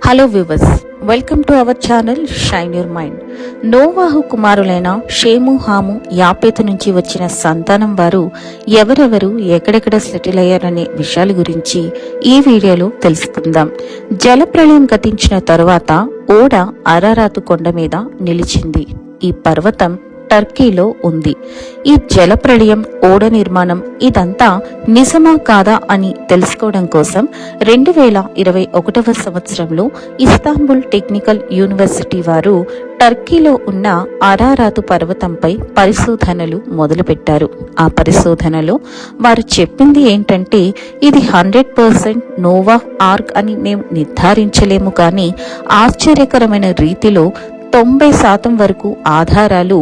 Hello viewers, welcome to our channel shine your mind. నోవాహు కుమారులైన షేము, హాము, యాపేతు నుంచి వచ్చిన సంతానం వారు ఎవరెవరు ఎక్కడెక్కడ సెటిల్ అయ్యారనే విషయాల గురించి ఈ వీడియోలో తెలుసుకుందాం. జలప్రళయం గతించిన తరువాత ఓడ అరారాతు కొండ మీద నిలిచింది. ఈ పర్వతం టర్కీలో ఉంది. ఈ జలప్రళయం, ఓడ నిర్మాణం ఇదంతా నిజమా కాదా అని తెలుసుకోవడం కోసం 2021 సంవత్సరంలో ఇస్తాంబుల్ టెక్నికల్ యూనివర్సిటీ వారు టర్కీలో ఉన్న అరారాతు పర్వతంపై పరిశోధనలు మొదలుపెట్టారు. ఆ పరిశోధనలో వారు చెప్పింది ఏంటంటే, ఇది 100% నోవాహ్ ఆర్క్ అని మేము నిర్ధారించలేము, కానీ ఆశ్చర్యకరమైన రీతిలో 90% వరకు ఆధారాలు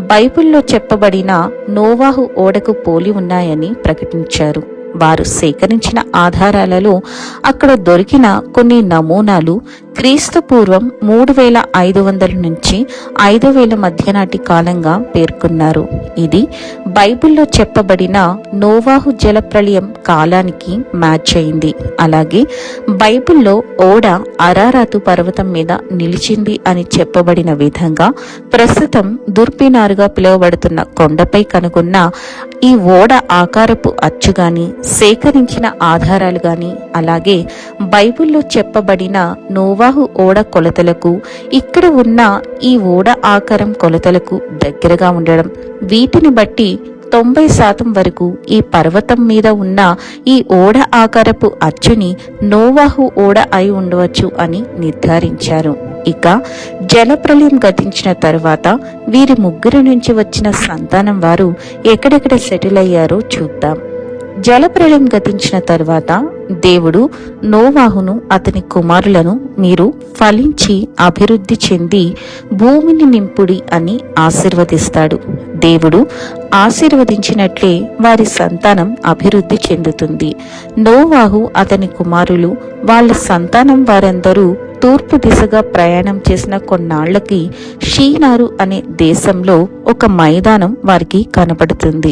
బైబిల్లో చెప్పబడిన నోవాహు ఓడకు పోలి ఉన్నాయని ప్రకటించారు. వారు సేకరించిన ఆధారాలలో అక్కడ దొరికిన కొన్ని నమూనాలు క్రీస్తు పూర్వం 3500 నుంచి 5000 మధ్య నాటి కాలంగా పేర్కొన్నారు. ఇది బైబిల్లో చెప్పబడిన నోవాహు జలప్రళయం కాలానికి మ్యాచ్ అయింది. అలాగే బైబిల్లో ఓడ అరారాతు పర్వతం మీద నిలిచింది అని చెప్పబడిన విధంగా ప్రస్తుతం దుర్పినారుగా పిలువబడుతున్న కొండపై కనుగొన్న ఈ ఓడ ఆకారపు అచ్చు గాని, సేకరించిన ఆధారాలు గాని, అలాగే బైబిల్లో చెప్పబడిన నోవాహు ఓడ కొలతలకు, ఇక్కడ ఉన్న ఈ ఓడ ఆకారం కొలతలకు దగ్గరగా ఉండడం, వీటిని బట్టి 90% వరకు ఈ పర్వతం మీద ఉన్న ఈ ఓడ ఆకారపు అచ్చుని నోవాహు ఓడ అయి ఉండవచ్చు అని నిర్ధారించారు. ఇక జలప్రళయం గతించిన తరువాత వీరి ముగ్గురు నుంచి వచ్చిన సంతానం వారు ఎక్కడెక్కడ సెటిల్ అయ్యారో చూద్దాం. జలప్రళయం గతించిన తరువాత దేవుడు నోవాహును, అతని కుమారులను మీరు ఫలించి అభివృద్ధి చెంది భూమిని నింపుడి అని ఆశీర్వదిస్తాడు. దేవుడు ఆశీర్వదించినట్లే వారి సంతానం అభివృద్ధి చెందుతుంది. నోవాహు, అతని కుమారులు, వాళ్ళ సంతానం వారందరూ తూర్పు దిశగా ప్రయాణం చేసిన కొన్నాళ్లకి షీనారు అనే దేశంలో ఒక మైదానం వారికి కనబడుతుంది.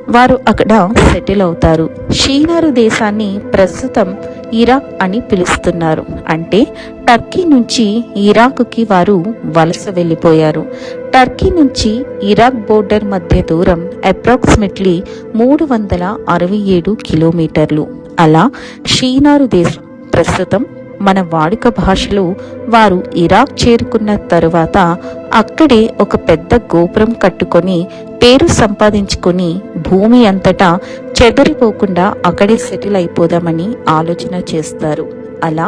వారు అక్కడ సెటిల్ అవుతారు. షీనారు దేశాన్ని ప్రస్తుతం ఇరాక్ అని పిలుస్తున్నారు. అంటే టర్కీ నుంచి ఇరాక్కి వారు వలస వెళ్ళిపోయారు. టర్కీ నుంచి ఇరాక్ బోర్డర్ మధ్య దూరం అప్రాక్సిమేట్లీ 367 కిలోమీటర్లు. అలా షీనారు దేశం ప్రస్తుతం మన వాడుక భాషలో వారు ఇరాక్ చేరుకున్న తరువాత అక్కడే ఒక పెద్ద గోపురం కట్టుకొని పేరు సంపాదించుకొని భూమి అంతటా చెదరిపోకుండా అక్కడే సెటిల్ అయిపోదామని ఆలోచన చేస్తారు. అలా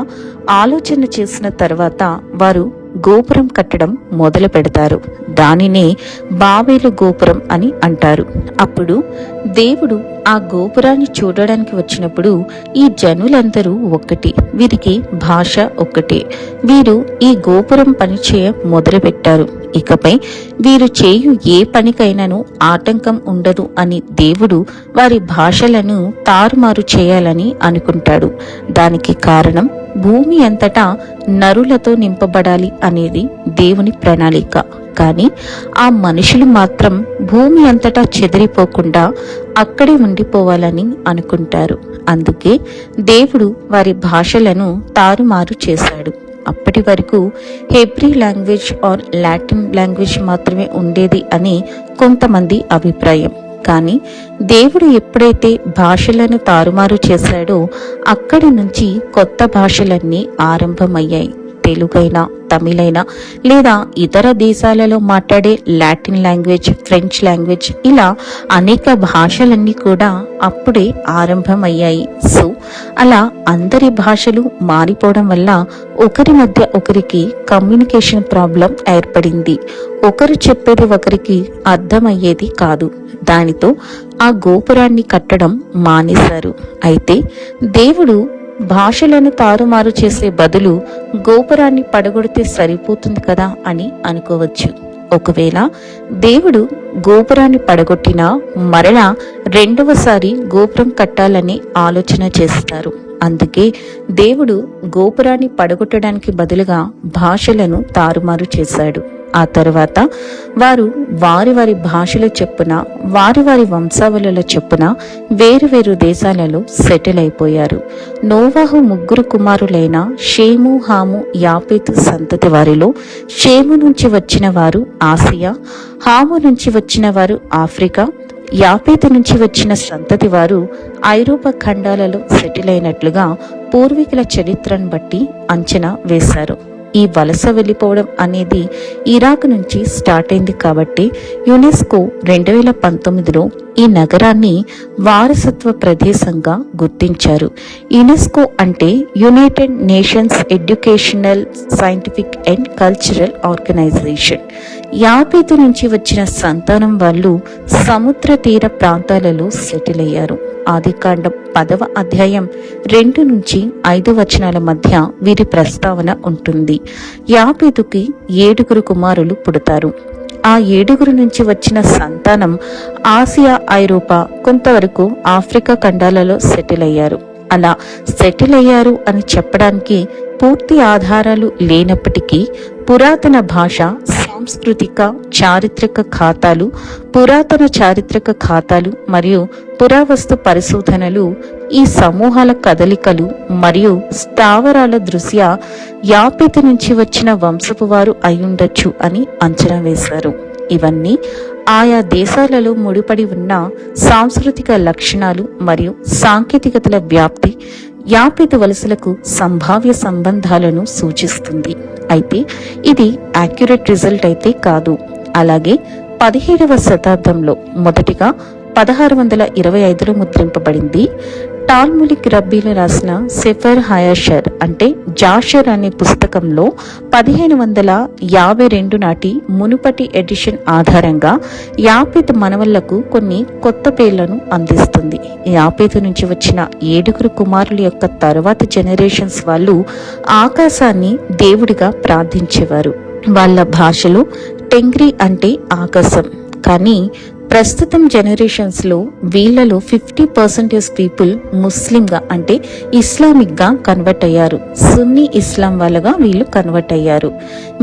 ఆలోచన చేసిన తర్వాత వారు గోపురం కట్టడం మొదలు పెడతారు. దానినే బాబేలు గోపురం అని అంటారు. అప్పుడు దేవుడు ఆ గోపురాన్ని చూడడానికి వచ్చినప్పుడు ఈ జనులందరూ ఒక్కటి, వీరికి భాష ఒక్కటే. వీరు ఈ గోపురం పని చేయ మొదలుపెట్టారు. ఇకపై వీరు చేయు ఏ పనికైనాను ఆటంకం ఉండదు అని దేవుడు వారి భాషలను తారుమారు చేయాలని అనుకుంటాడు. దానికి కారణం భూమి అంతటా నరులతో నింపబడాలి అనేది దేవుని ప్రణాళిక. కానీ ఆ మనుషులు మాత్రం భూమి అంతటా చెదిరిపోకుండా అక్కడే ఉండిపోవాలని అనుకుంటారు. అందుకే దేవుడు వారి భాషలను తారుమారు చేశాడు. అప్పటి వరకు Hebrew language or Latin language మాత్రమే ఉండేది అని కొంతమంది అభిప్రాయం. కానీ దేవుడు ఎప్పుడైతే భాషలను తారుమారు చేశాడో అక్కడి నుంచి కొత్త భాషలన్నీ ఆరంభమయ్యాయి. తెలుగైనా, తమిళైనా, లేదా ఇతర దేశాలలో మాట్లాడే లాటిన్ లాంగ్వేజ్, ఫ్రెంచ్ లాంగ్వేజ్, ఇలా అనేక భాషలన్నీ కూడా అప్పుడే ఆరంభమయ్యాయి. సో అలా అందరి భాషలు మారిపోవడం వల్ల ఒకరి మధ్య ఒకరికి కమ్యూనికేషన్ ప్రాబ్లం ఏర్పడింది. ఒకరు చెప్పేది ఒకరికి అర్థమయ్యేది కాదు. దానితో ఆ గోపురాన్ని కట్టడం మానేశారు. అయితే దేవుడు భాషలను తారుమారు చేసే బదులు గోపురాన్ని పడగొడితే సరిపోతుంది కదా అని అనుకోవచ్చు. ఒకవేళ దేవుడు గోపురాన్ని పడగొట్టినా మరలా రెండవసారి గోపురం కట్టాలని ఆలోచన చేస్తారు. అందుకే దేవుడు గోపురాన్ని పడగొట్టడానికి బదులుగా భాషలను తారుమారు చేశాడు. ఆ తరువాత వారు వారి వారి భాషల చొప్పున వారి వారి వంశావళుల చొప్పున వేరు వేరు దేశాలలో సెటిల్ అయిపోయారు. నోవాహు ముగ్గురు కుమారులైన షేము, హాము, యాపేతు సంతతి వారిలో షేము నుంచి వచ్చిన వారు ఆసియా, హాము నుంచి వచ్చిన వారు ఆఫ్రికా, యాపేతు నుంచి వచ్చిన సంతతి వారు ఐరోపా ఖండాలలో సెటిల్ అయినట్లుగా పూర్వీకుల చరిత్రను బట్టి అంచనా వేశారు. ఈ వలస వెళ్ళిపోవడం అనేది ఇరాక్ నుంచి స్టార్ట్ అయింది కాబట్టి యునెస్కో 2019లో ఈ నగరాన్ని వారసత్వ ప్రదేశంగా గుర్తించారు. యునెస్కో అంటే United Nations Educational, Scientific and Cultural Organization. యాపేతు నుంచి వచ్చిన సంతానం వాళ్ళు సముద్ర తీర ప్రాంతాలలో సెటిల్ అయ్యారు. ఆదికాండం 10వ అధ్యాయం 2 నుంచి 5 వచనాల మధ్య వీరి ప్రస్తావన ఉంటుంది. యాపేతుకి 7 కుమారులు పుడతారు. ఆ 7 నుంచి వచ్చిన సంతానం ఆసియా, ఐరోపా, కొంతవరకు ఆఫ్రికా ఖండాలలో సెటిల్ అయ్యారు. అలా సెటిల్ అయ్యారు అని చెప్పడానికి పూర్తి ఆధారాలు లేనప్పటికీ పురాతన భాష, సాంస్కృతిక చారిత్రక ఖాతాలు, పురాతన చారిత్రక ఖాతాలు మరియు పురావస్తు పరిశోధనలు ఈ సమూహాల కదలికలు మరియు స్థావరాల దృష్ట్యా యాపేతు నుంచి వచ్చిన వంశపు వారు అయ్యుండొచ్చు అని అంచనా వేశారు. ఇవన్నీ ఆయా దేశాలలో ముడిపడి ఉన్న సాంస్కృతిక లక్షణాలు మరియు సాంకేతికతల వ్యాప్తి యాపేతు వలసలకు సంభావ్య సంబంధాలను సూచిస్తుంది. అయితే ఇది యాక్యురేట్ రిజల్ట్ అయితే కాదు. అలాగే 17వ శతాబ్దంలో మొదటిగా 1625లో ముద్రింపబడింది. టాల్ములిక్ రబ్బీలు రాసిన సెఫర్ హయాషర్ అంటే జాషర్ అనే పుస్తకంలో 1552 నాటి మునుపటి ఎడిషన్ ఆధారంగా యాపేతు మనవళ్లకు కొన్ని కొత్త పేర్లను అందిస్తుంది. యాపేతు నుంచి వచ్చిన 7 కుమారుల యొక్క తరువాత జనరేషన్స్ వాళ్ళు ఆకాశాన్ని దేవుడిగా ప్రార్థించేవారు. వాళ్ళ భాషలో టెంగ్రీ అంటే ఆకాశం. కానీ ప్రస్తుతం జనరేషన్స్లో వీళ్ళలో 50% పీపుల్ ముస్లింగా అంటే ఇస్లామిక్గా కన్వర్ట్ అయ్యారు. సున్నీ ఇస్లాం వాళ్ళగా వీళ్ళు కన్వర్ట్ అయ్యారు.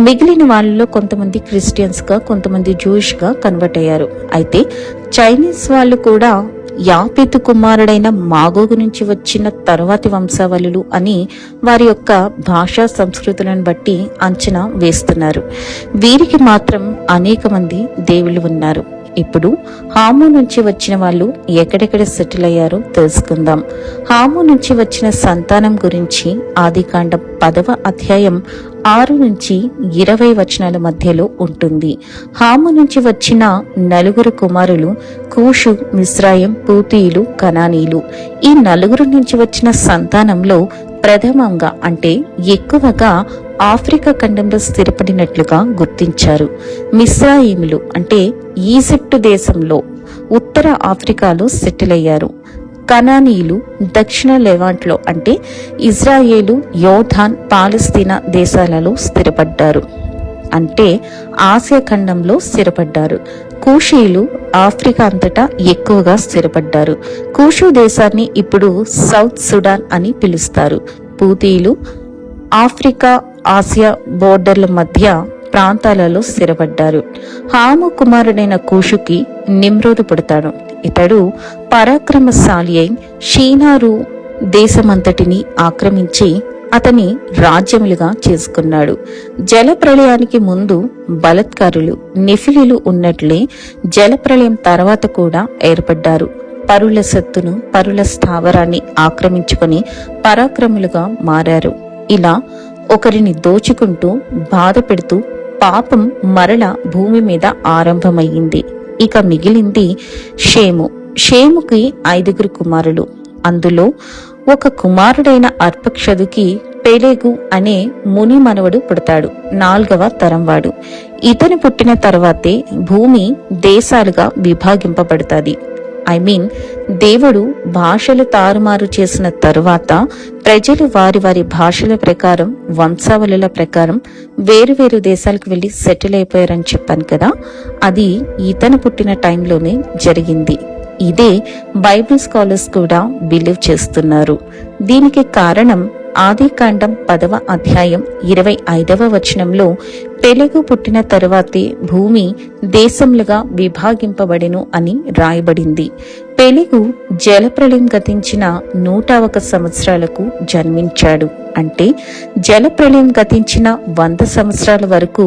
మిగిలిన వాళ్ళలో కొంతమంది క్రిస్టియన్స్గా, కొంతమంది జూయిష్గా కన్వర్ట్ అయ్యారు. అయితే చైనీస్ వాళ్ళు కూడా యాపేతు కుమారుడైన మాగోగు నుంచి వచ్చిన తరువాతి వంశావళులు అని వారి యొక్క భాషా సంస్కృతులను బట్టి అంచనా వేస్తున్నారు. వీరికి మాత్రం అనేక మంది దేవుళ్ళు ఉన్నారు. ఇప్పుడు హాము నుంచి వచ్చిన వాళ్ళు ఎక్కడెక్కడ సెటిల్ అయ్యారో తెలుసుకుందాం. హాము నుంచి వచ్చిన సంతానం గురించి ఆదికాండం 10వ అధ్యాయం 6 నుంచి 20 వచనాల మధ్యలో ఉంటుంది. హాము నుంచి వచ్చిన 4 కుమారులు కూషు, మిస్రాయిం, పూతీయులు, కనానీలు. ఈ 4 నుంచి వచ్చిన సంతానంలో ప్రథమంగా అంటే ఎక్కువగా ఆఫ్రికా ఖండంలో స్థిరపడినట్లుగా గుర్తించారు. మిస్రాయిములు అంటే ఈజిప్టు దేశంలో ఉత్తర ఆఫ్రికాలో సెటిల్ అయ్యారు. కనానీయులు దక్షిణ లెవాంట్లో అంటే ఇజ్రాయేలు, యోర్దాన్, పాలస్తీనా దేశాలలో స్థిరపడ్డారు. అంటే ఆసియా ఖండంలో స్థిరపడ్డారు. కూషీలు ఆఫ్రికా అంతటా ఎక్కువగా స్థిరపడ్డారు. కూషు దేశాన్ని ఇప్పుడు సౌత్ సుడాన్ అని పిలుస్తారు. పూతీయులు ఆఫ్రికా, ఆసియా బోర్డర్ల మధ్య ప్రాంతాలలో స్థిరపడ్డారు. హాము కుమారుడైన కూషుకి నిమ్రోదు పుడతాడు. ఇతడు పరాక్రమశాలి అయి షీనారు దేశమంతటిని ఆక్రమించి అతని రాజ్యములుగా చేసుకున్నాడు. జల ప్రళయానికి ముందు బలత్కారులు నెఫిలీలు ఉన్నట్లే జలప్రళయం తర్వాత కూడా ఏర్పడ్డారు. పరుల సత్తును, పరుల స్థావరాన్ని ఆక్రమించుకొని పరాక్రములుగా మారారు. ఇలా ఒకరిని దోచుకుంటూ బాధ పెడుతూ పాపం మరల భూమి మీద ఆరంభమయ్యింది. ఇక మిగిలింది షేము. షేముకి 5 కుమారులు. అందులో ఒక కుమారుడైన అర్పక్షదుకి పెలెగు అనే ముని మనవడు పుడతాడు. 4వ తరం వాడు. ఇతను పుట్టిన తర్వాతే భూమి దేశాలుగా విభాగింపబడుతుంది. దేవుడు భాషలు తారుమారు చేసిన తరువాత ప్రజలు వారి వారి భాషల ప్రకారం, వంశావళుల ప్రకారం వేరు వేరు దేశాలకు వెళ్లి సెటిల్ అయిపోయారని చెప్పాను కదా, అది ఇతను పుట్టిన టైంలోనే జరిగింది. ఇదే బైబిల్ స్కాలర్స్ కూడా బిలీవ్ చేస్తున్నారు. దీనికి కారణం ఆదికాండం 10వ అధ్యాయం 25వ వచనంలో పెలెగు పుట్టిన తరువాతే భూమి దేశములుగా విభాగింపబడెను అని రాయబడింది. పెలెగు జలప్రళయం గతించిన 101 సంవత్సరాలకు జన్మించాడు. అంటే జలప్రళయం గతించిన 100 సంవత్సరాల వరకు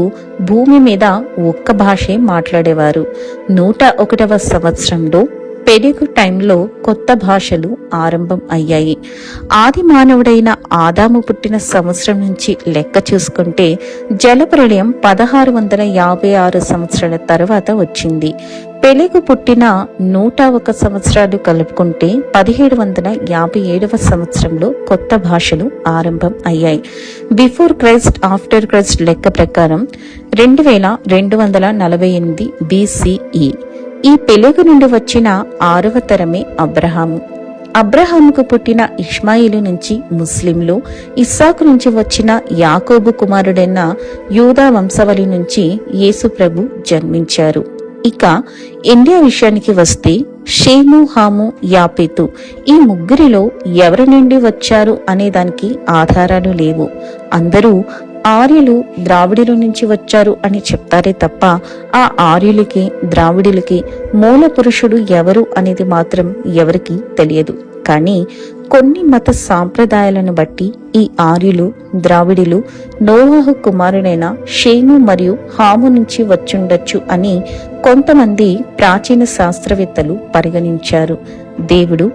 భూమి మీద ఒక్క భాషే మాట్లాడేవారు. 101వ సంవత్సరంలో పెలెగు టైంలో కొత్త భాషలు ఆరంభం అయ్యాయి. ఆది మానవుడైన ఆదాము పుట్టిన సంవత్సరం నుంచి లెక్క చూసుకుంటే జలప్రళయం 1656 సంవత్సరాల తర్వాత వచ్చింది. పెలెగు పుట్టిన 101 సంవత్సరాలు కలుపుకుంటే 1757వ సంవత్సరంలో కొత్త భాషలు ఆరంభం అయ్యాయి. బిఫోర్ క్రైస్ట్ ఆఫ్టర్ క్రైస్ట్ లెక్క ప్రకారం 2248 BCE. ఈ పెలెగు నుండి వచ్చిన 6వ తరమే అబ్రహాము. అబ్రహాముకు పుట్టిన ఇష్మాయిలు నుంచి ముస్లింలు, ఇస్సాకు నుంచి వచ్చిన యాకోబు కుమారుడైన యూదా వంశవళి నుంచి యేసు ప్రభు జన్మించారు. ఇక ఇండియా విషయానికి వస్తే షేము, హాము, యాపేతు ఈ ముగ్గురిలో ఎవరి నుండి వచ్చారు అనే దానికి ఆధారాలు లేవు. అందరూ ఆర్యులు ద్రావిడుల నుంచి వచ్చారు అని చెప్తారే తప్ప ఆ ఆర్యులకి ద్రావిడులకి మూల పురుషుడు ఎవరు అనేది మాత్రం ఎవరికీ తెలియదు. కానీ కొన్ని మత సాంప్రదాయాలను బట్టి ఈ ఆర్యులు ద్రావిడులు నోవాహు కుమారుడైన షేము మరియు హాము నుంచి వచ్చుండొచ్చు అని కొంతమంది ప్రాచీన శాస్త్రవేత్తలు పరిగణించారు. దేవుడు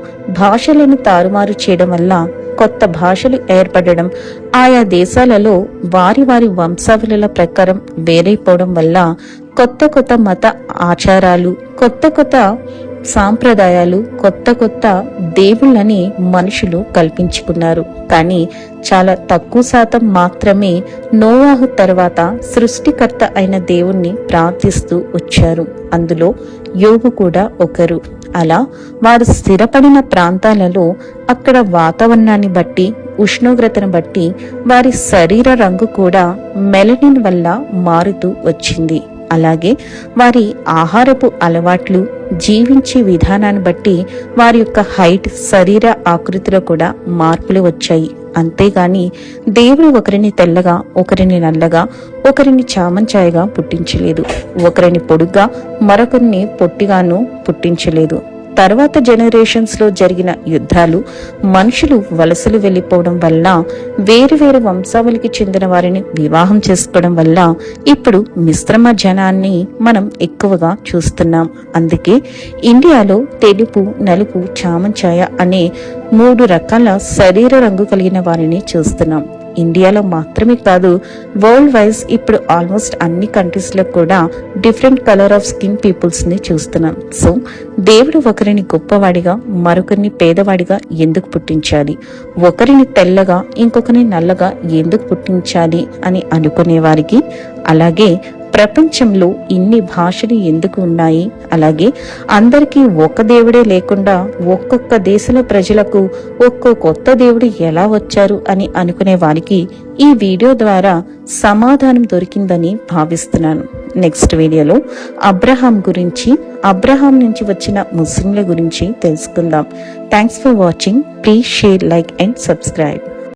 భాషలను తారుమారు చేయడం వల్ల కొత్త భాషలు ఏర్పడడం, ఆయా దేశాలలో వారి వారి వంశావళుల ప్రకారం వేరైపోవడం వల్ల కొత్త కొత్త మత ఆచారాలు, కొత్త కొత్త సాంప్రదాయాలు, కొత్త కొత్త దేవుళ్ళని మనుషులు కల్పించుకున్నారు. కానీ చాలా తక్కువ శాతం మాత్రమే నోవాహు తర్వాత సృష్టికర్త అయిన దేవుణ్ణి ప్రార్థిస్తూ వచ్చారు. అందులో యోబు కూడా ఒకరు. అలా వారు స్థిరపడిన ప్రాంతాలలో అక్కడ వాతావరణాన్ని బట్టి, ఉష్ణోగ్రతను బట్టి వారి శరీర రంగు కూడా మెలనిన్ వల్ల మారుతూ వచ్చింది. అలాగే వారి ఆహారపు అలవాట్లు, జీవించే విధానాన్ని బట్టి వారి యొక్క హైట్, శరీర ఆకృతిలో కూడా మార్పులు వచ్చాయి. అంతేగాని దేవుడు ఒకరిని తెల్లగా, ఒకరిని నల్లగా, ఒకరిని చామంచాయగా పుట్టించలేదు. ఒకరిని పొడుగ్గా, మరొకరిని పొట్టిగాను పుట్టించలేదు. తర్వాత జనరేషన్స్ లో జరిగిన యుద్ధాలు, మనుషులు వలసలు వెళ్లిపోవడం వల్ల, వేరు వేరు వంశావళికి చెందిన వారిని వివాహం చేసుకోవడం వల్ల ఇప్పుడు మిశ్రమ జనాన్ని మనం ఎక్కువగా చూస్తున్నాం. అందుకే ఇండియాలో తెలుపు, నలుపు, చామంచాయ అనే 3 రకాల శరీర రంగు కలిగిన వారిని చూస్తున్నాం. ఇండియాలో మాత్రమే కాదు, వరల్డ్ వైజ్ ఇప్పుడు ఆల్మోస్ట్ అన్ని కంట్రీస్ లో కూడా different colour of skin peoples ని చూస్తున్నాం. సో దేవుడు ఒకరిని గొప్పవాడిగా, మరొకరిని పేదవాడిగా ఎందుకు పుట్టించాలి, ఒకరిని తెల్లగా ఇంకొకరిని నల్లగా ఎందుకు పుట్టించాలి అని అనుకునే వారికి, అలాగే ప్రపంచంలో ఇన్ని భాషలు ఎందుకు ఉన్నాయి, అలాగే అందరికీ ఒక దేవుడే లేకుండా ఒక్కొక్క దేశంలో ప్రజలకు ఒక్కో కొత్త దేవుడు ఎలా వచ్చారు అని అనుకునే వారికి ఈ వీడియో ద్వారా సమాధానం దొరికిందని భావిస్తున్నాను. నెక్స్ట్ వీడియోలో అబ్రహాం గురించి, అబ్రహాం నుంచి వచ్చిన ముస్లింల గురించి తెలుసుకుందాం. Thanks for watching. Please share, like and subscribe.